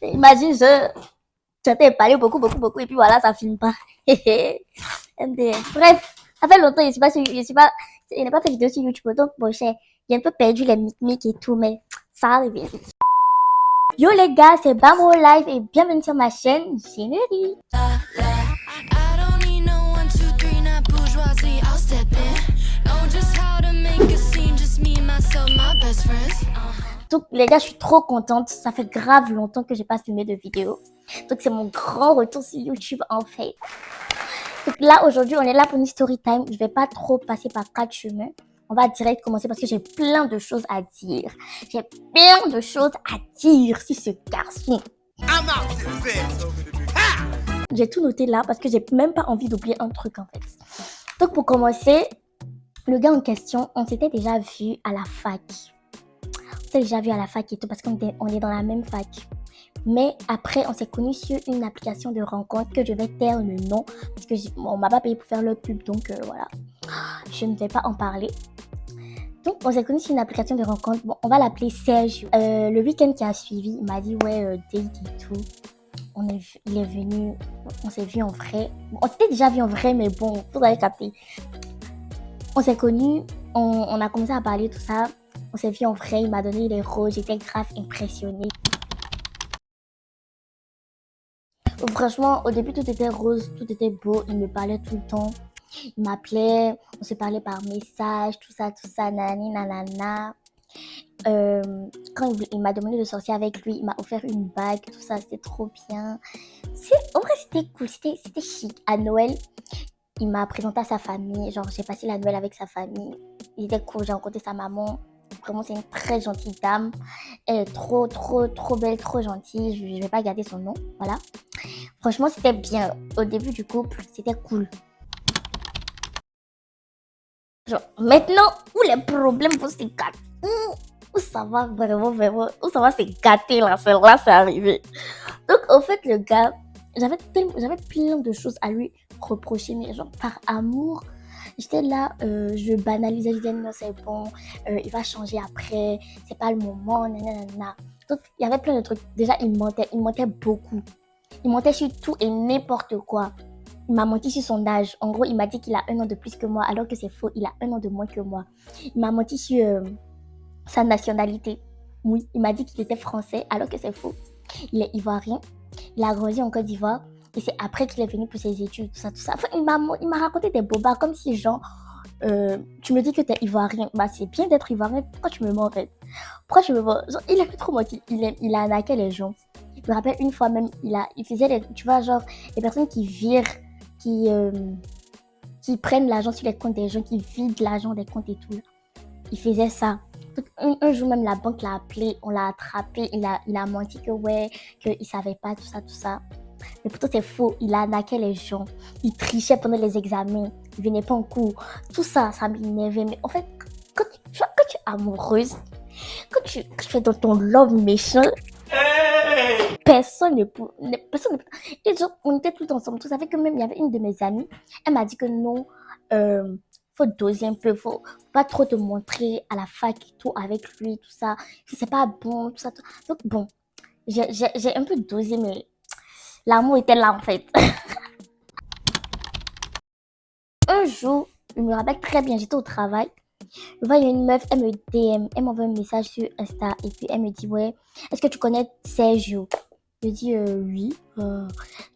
Imagine, je t'ai parlé beaucoup, beaucoup, beaucoup, et puis voilà, ça filme pas. MDR. Bref, ça fait longtemps, je n'ai pas fait de vidéo sur YouTube, donc bon, j'ai un peu perdu les micmics et tout, mais ça arrive. Yo les gars, c'est Bamro Live et bienvenue sur ma chaîne Générique. Donc les gars, je suis trop contente, ça fait grave longtemps que j'ai pas filmé de vidéo. Donc c'est mon grand retour sur YouTube en fait. Donc là aujourd'hui, on est là pour une story time. Je vais pas trop passer par 4 chemins. On va direct commencer parce que j'ai plein de choses à dire. J'ai plein de choses à dire sur ce garçon. J'ai tout noté là parce que j'ai même pas envie d'oublier un truc en fait. Donc pour commencer, le gars en question, on s'était déjà vu à la fac. On s'est déjà vu à la fac et tout parce qu'on est dans la même fac. Mais après, on s'est connus sur une application de rencontre que je vais taire le nom parce que on m'a pas payé pour faire le pub, donc voilà. Je ne vais pas en parler. Donc, on s'est connus sur une application de rencontre. Bon, on va l'appeler Serge. Le week-end qui a suivi, il m'a dit ouais, date et tout. Il est venu, on s'est vu en vrai. Bon, on s'était déjà vu en vrai, mais bon, vous avez capté. On s'est connus, on a commencé à parler, tout ça. On s'est vu en vrai, il m'a donné les roses, j'étais grave impressionnée. Franchement, au début, tout était rose, tout était beau. Il me parlait tout le temps. Il m'appelait, on se parlait par message, tout ça, nanani, nanana. Quand il m'a demandé de sortir avec lui, il m'a offert une bague, tout ça, c'était trop bien. En vrai, c'était cool, c'était chic. À Noël, il m'a présenté à sa famille, genre j'ai passé la Noël avec sa famille. Il était cool, j'ai rencontré sa maman. Vraiment, c'est une très gentille dame. Elle est trop, trop, trop belle, trop gentille. Je ne vais pas garder son nom, voilà. Franchement, c'était bien. Au début du couple, c'était cool. Genre, maintenant, où les problèmes vont se gâter, où ça va vraiment, vraiment, où ça va se gâter là, c'est arrivé. Donc, au fait, le gars, j'avais plein de choses à lui reprocher, mais genre, par amour, j'étais là, je banalisais, je disais non, c'est bon, il va changer après, c'est pas le moment, nanana. Donc, il y avait plein de trucs. Déjà, il mentait beaucoup. Il mentait sur tout et n'importe quoi. Il m'a menti sur son âge. En gros, il m'a dit qu'il a 1 an de plus que moi, alors que c'est faux. Il a 1 an de moins que moi. Il m'a menti sur sa nationalité. Oui, il m'a dit qu'il était français, alors que c'est faux. Il est ivoirien. Il a grandi en Côte d'Ivoire. Et c'est après qu'il est venu pour ses études, tout ça, tout ça. Enfin, il m'a raconté des bobards comme si, genre, tu me dis que t'es ivoirien. Bah, c'est bien d'être ivoirien. Pourquoi tu me mens, en fait? Pourquoi tu me mens? Genre, il a fait trop menti. Il a arnaqué les gens. Je me rappelle une fois même, il faisait, tu vois, genre, les personnes qui virent, qui, prennent l'argent sur les comptes des gens, qui vident l'argent des comptes et tout. Il faisait ça. Donc, un jour même, la banque l'a appelé, on l'a attrapé, il a menti que ouais, qu'il savait pas, tout ça, tout ça. Mais pourtant, c'est faux. Il arnaquait les gens. Il trichait pendant les examens. Il venait pas en cours. Tout ça, ça m'énervait. Mais en fait, quand tu es amoureuse, quand tu es dans ton love méchant, personne ne peut. Et genre, on était tout ensemble. Tout ça fait que même, il y avait une de mes amies. Elle m'a dit que non, faut doser un peu. Faut pas trop te montrer à la fac et tout avec lui, tout ça. Que c'est pas bon, tout ça. Tout. Donc, bon, j'ai un peu dosé, mais l'amour était là en fait. Un jour, je me rappelle très bien, j'étais au travail. Je vois, il y a une meuf, elle me DM, elle m'envoie un message sur Insta et puis elle me dit ouais, est-ce que tu connais Sergio? Je dis oui,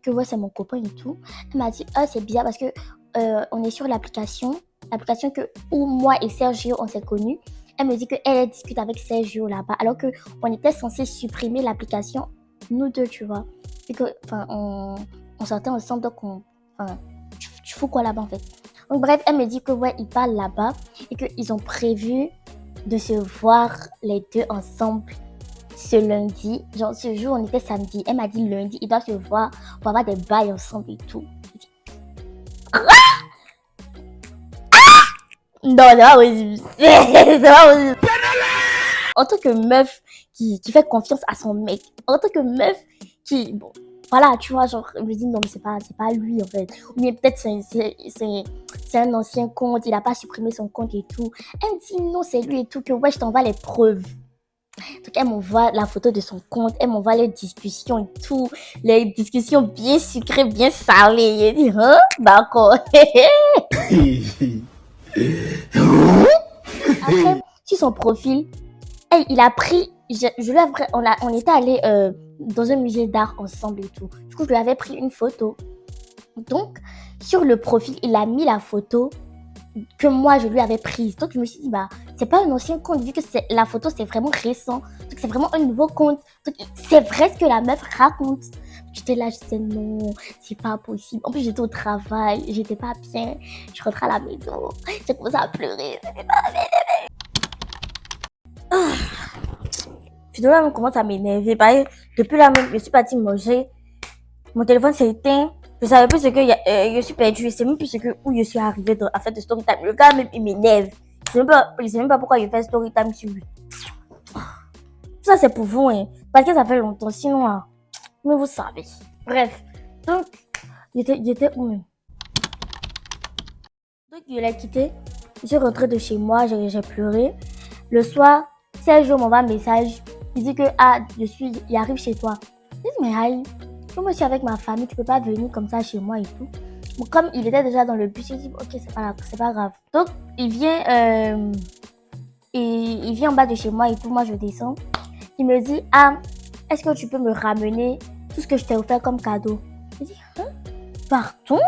que ouais, c'est mon copain et tout. Elle m'a dit ah, c'est bizarre parce que on est sur l'application que où moi et Sergio on s'est connus. Elle me dit qu'elle discute avec Sergio là-bas alors que on était censé supprimer l'application nous deux, tu vois. Et que enfin on sortait ensemble donc enfin tu fous quoi là-bas en fait. Donc bref, elle me dit que ouais, ils parlent là-bas et qu'ils ont prévu de se voir les deux ensemble ce lundi. Genre ce jour, on était samedi. Elle m'a dit lundi, ils doivent se voir pour avoir des bails ensemble et tout. Non, c'est pas possible. C'est pas possible. En tant que meuf qui fait confiance à son mec, en tant que meuf qui, bon, voilà, tu vois, genre, je me dis non, mais c'est pas lui en fait. Ou bien peut-être c'est un ancien compte, il a pas supprimé son compte et tout. Elle me dit non, c'est lui et tout, que ouais, je t'envoie les preuves. Donc, elle m'envoie la photo de son compte, elle m'envoie les discussions et tout, les discussions bien sucrées, bien salées. Je dis, hein, d'accord. Après, sur son profil, il a pris, je lui avais, on était allé dans un musée d'art ensemble et tout. Du coup, je lui avais pris une photo. Donc, sur le profil, il a mis la photo que moi je lui avais prise. Donc je me suis dit, bah, c'est pas un ancien compte, vu que la photo c'est vraiment récent. Donc c'est vraiment un nouveau compte. Donc c'est vrai ce que la meuf raconte. J'étais là, je disais non, c'est pas possible. En plus, j'étais au travail, j'étais pas bien. Je rentrais à la maison, j'ai commencé à pleurer. Finalement, on commence à m'énerver. Depuis là même, je suis partie manger. Mon téléphone s'est éteint. Je savais plus ce que je suis perdue. Je sais même plus où je suis arrivée à faire de story time. Le gars même, il m'énerve. Je sais même pas pourquoi il fait story time sur lui. Ça, c'est pour vous, hein. Parce que ça fait longtemps. Sinon, hein, mais vous savez. Bref. Donc, j'étais où même? Donc, je l'ai quitté. Je suis rentrée de chez moi. J'ai pleuré. Le soir, Serge m'envoie un message. Il dit que, ah, il arrive chez toi. Je dis, mais aïe, moi je suis avec ma famille, tu peux pas venir comme ça chez moi et tout. Bon, comme il était déjà dans le bus, il dit, ok, c'est pas grave. Donc, il vient en bas de chez moi et tout. Moi, je descends. Il me dit, ah, est-ce que tu peux me ramener tout ce que je t'ai offert comme cadeau? Je dis, hein? Pardon?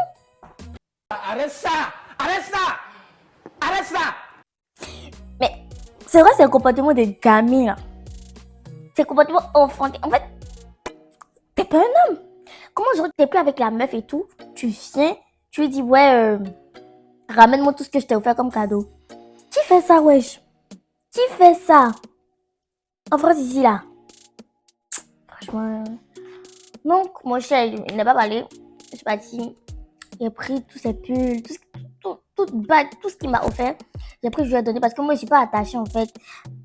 Arrête ça! Arrête ça! Arrête ça! Mais c'est vrai, c'est un comportement de gamine, là. C'est un comportement enfantin. En fait, t'es pas un homme. Comment je t'es plus avec la meuf et tout? Tu viens, tu lui dis, ouais, ramène-moi tout ce que je t'ai offert comme cadeau. Qui fait ça, wesh? Qui fait ça? En France, ici, là. Franchement. Donc, mon cher, il n'a pas parlé. Je suis partie. J'ai pris tous ses pulls, tout ce qu'il m'a offert. J'ai pris, je lui ai donné parce que moi, je suis pas attachée, en fait,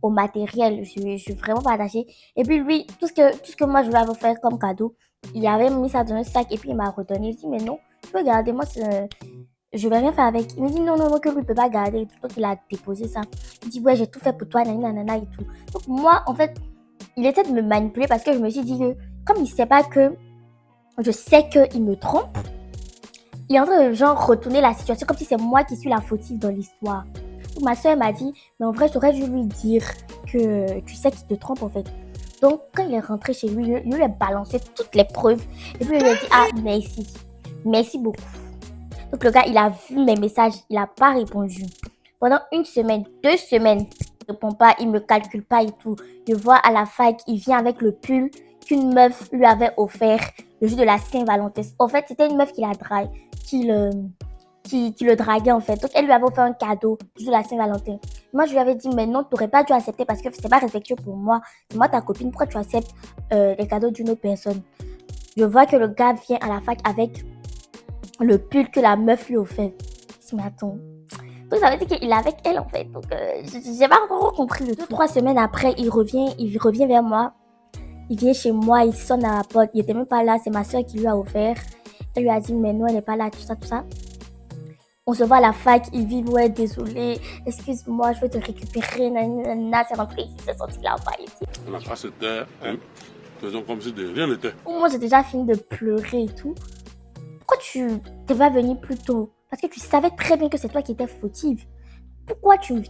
au matériel. Je suis vraiment pas attachée. Et puis, lui, tout ce que moi, je lui avais offert comme cadeau, il avait mis ça dans un sac et puis il m'a redonné. Je dis, mais non, tu peux garder, moi, je vais rien faire avec. Il me dit, non, non, non, que lui, il peut pas garder. Donc, il a déposé ça. Il dit, ouais, j'ai tout fait pour toi, nanana et tout. Donc, moi, en fait, il essaie de me manipuler parce que je me suis dit que, comme il sait pas que je sais qu'il me trompe, il est en train de genre retourner la situation comme si c'est moi qui suis la fautive dans l'histoire. Donc, ma soeur m'a dit, mais en vrai, j'aurais dû lui dire que tu sais qu'il te trompe en fait. Donc, quand il est rentré chez lui, il lui a balancé toutes les preuves. Et puis, il lui a dit, ah, merci. Merci beaucoup. Donc, le gars, il a vu mes messages, il n'a pas répondu. Pendant une semaine, 2 semaines, il ne répond pas, il ne me calcule pas et tout. Je vois à la fac, il vient avec le pull qu'une meuf lui avait offert le jour de la Saint-Valentin. En fait, c'était une meuf qui le draguait en fait. Donc, elle lui avait offert un cadeau le jour de la Saint-Valentin. Moi, je lui avais dit, mais non, tu n'aurais pas dû accepter parce que c'est pas respectueux pour moi. C'est moi ta copine, pourquoi tu acceptes les cadeaux d'une autre personne? Je vois que le gars vient à la fac avec le pull que la meuf lui offert. Je dis, mais attends. Donc, ça veut dire qu'il est avec elle en fait. Donc, j'ai pas encore compris le truc. 3 semaines après, il revient vers moi. Il vient chez moi, il sonne à la porte. Il était même pas là, c'est ma soeur qui lui a offert. Elle lui a dit, mais non, elle n'est pas là, tout ça, tout ça. On se voit à la fac, il dit, ouais, désolé, excuse-moi, je vais te récupérer, nanana, c'est rentré ici, c'est sorti là-bas, ici. On n'a pas se taire, hein. Faisons comme si de rien n'était. Moi, j'ai déjà fini de pleurer et tout. Pourquoi tu t'es pas venu plus tôt? Parce que tu savais très bien que c'est toi qui étais fautive. Pourquoi tu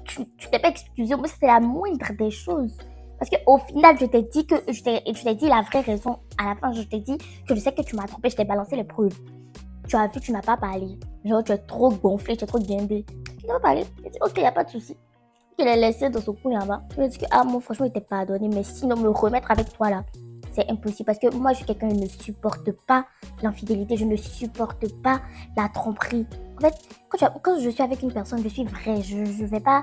t'es pas excusé? Moi, c'était la moindre des choses. Parce qu'au final, je t'ai dit la vraie raison. À la fin, je t'ai dit que je sais que tu m'as trompé, je t'ai balancé les preuves. Tu as vu, tu n'as pas parlé. Genre, tu es trop gonflé, tu es trop guindé. Tu n'as pas parlé. Il dit, ok, il n'y a pas de souci. Il l'a laissé dans son coin là-bas. Il a dit que, ah, moi, franchement, il t'est pardonné. Mais sinon, me remettre avec toi là, c'est impossible. Parce que moi, je suis quelqu'un qui ne supporte pas l'infidélité. Je ne supporte pas la tromperie. En fait, quand je suis avec une personne, je suis vraie. Je ne vais pas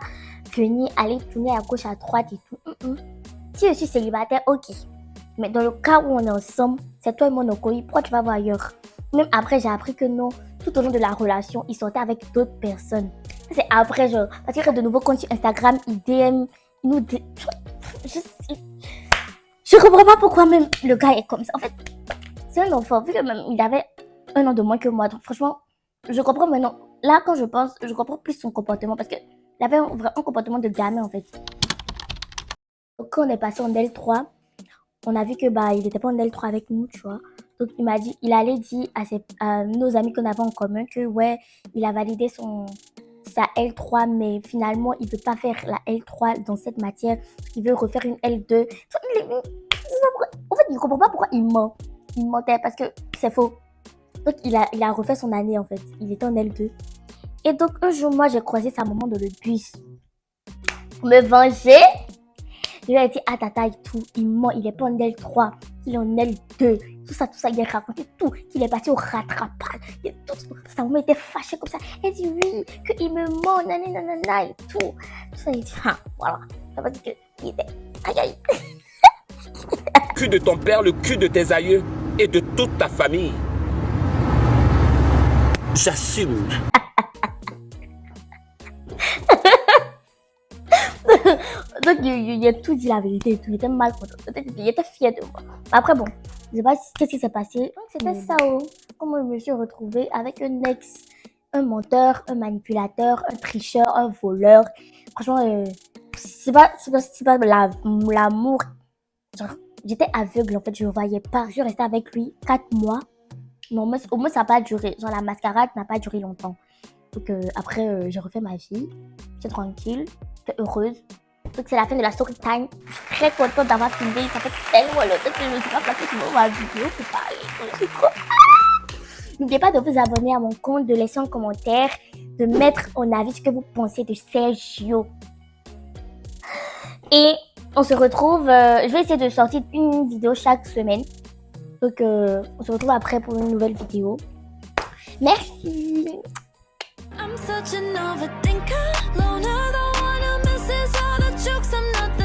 venir aller tourner à gauche, à droite et tout. Si je suis célibataire, ok. Mais dans le cas où on est ensemble, c'est toi et mon Okoye, pourquoi tu vas voir ailleurs? Même après, j'ai appris que non, tout au long de la relation, il sortait avec d'autres personnes. C'est après, genre, parce qu'il y a de nouveaux comptes sur Instagram, il DM, il nous dit... Je comprends pas pourquoi même le gars est comme ça. En fait, c'est un enfant, vu que même il avait 1 an de moins que moi. Donc franchement, je comprends maintenant. Là, quand je pense, je comprends plus son comportement parce qu'il avait un comportement de gamin en fait. Donc, quand on est passé en L3, on a vu que il n'était pas en L3 avec nous, tu vois. Donc, il allait dire à nos amis qu'on avait en commun que, ouais, il a validé sa L3, mais finalement, il ne veut pas faire la L3 dans cette matière. Il veut refaire une L2. En fait, il ne comprend pas pourquoi il ment. Il mentait parce que c'est faux. Donc, il a refait son année, en fait. Il était en L2. Et donc, un jour, moi, j'ai croisé sa maman dans le bus. Pour me venger, je lui ai dit, ah, tata et tout, il ment, il est pas en L3, il est en L2. Tout ça, il a raconté tout. Il est parti au rattrapage. Et tout. Sa maman était fâchée comme ça. Elle dit, oui, qu'il me ment, nanana, et tout. Tout ça, il dit, ah, voilà. Ça veut dire qu'il était, aïe, aïe. Cul de ton père, le cul de tes aïeux et de toute ta famille. J'assume. Donc, il a tout dit la vérité et tout. Il était mal content. Il était fier de moi. Après, bon, je sais pas qu'est-ce qui s'est passé. C'était ça, comment je me suis retrouvée avec un ex, un menteur, un manipulateur, un tricheur, un voleur. Franchement, c'est pas l'amour. Genre, j'étais aveugle, en fait, je ne voyais pas. Je suis restée avec lui 4 mois. Mais au moins, ça n'a pas duré. Genre, la mascarade n'a pas duré longtemps. Donc, après, j'ai refait ma vie. J'étais tranquille, j'étais heureuse. Donc, c'est la fin de la story time. Je suis très contente d'avoir filmé. Ça fait tellement longtemps que je ne me suis pas placée sur ma vidéo pour parler. N'oubliez pas de vous abonner à mon compte, de laisser un commentaire, de mettre en avis ce que vous pensez de Sergio. Et on se retrouve, je vais essayer de sortir une vidéo chaque semaine. Donc, on se retrouve après pour une nouvelle vidéo. Merci. I'm such an overthinker, loner, the one who misses all the jokes I'm not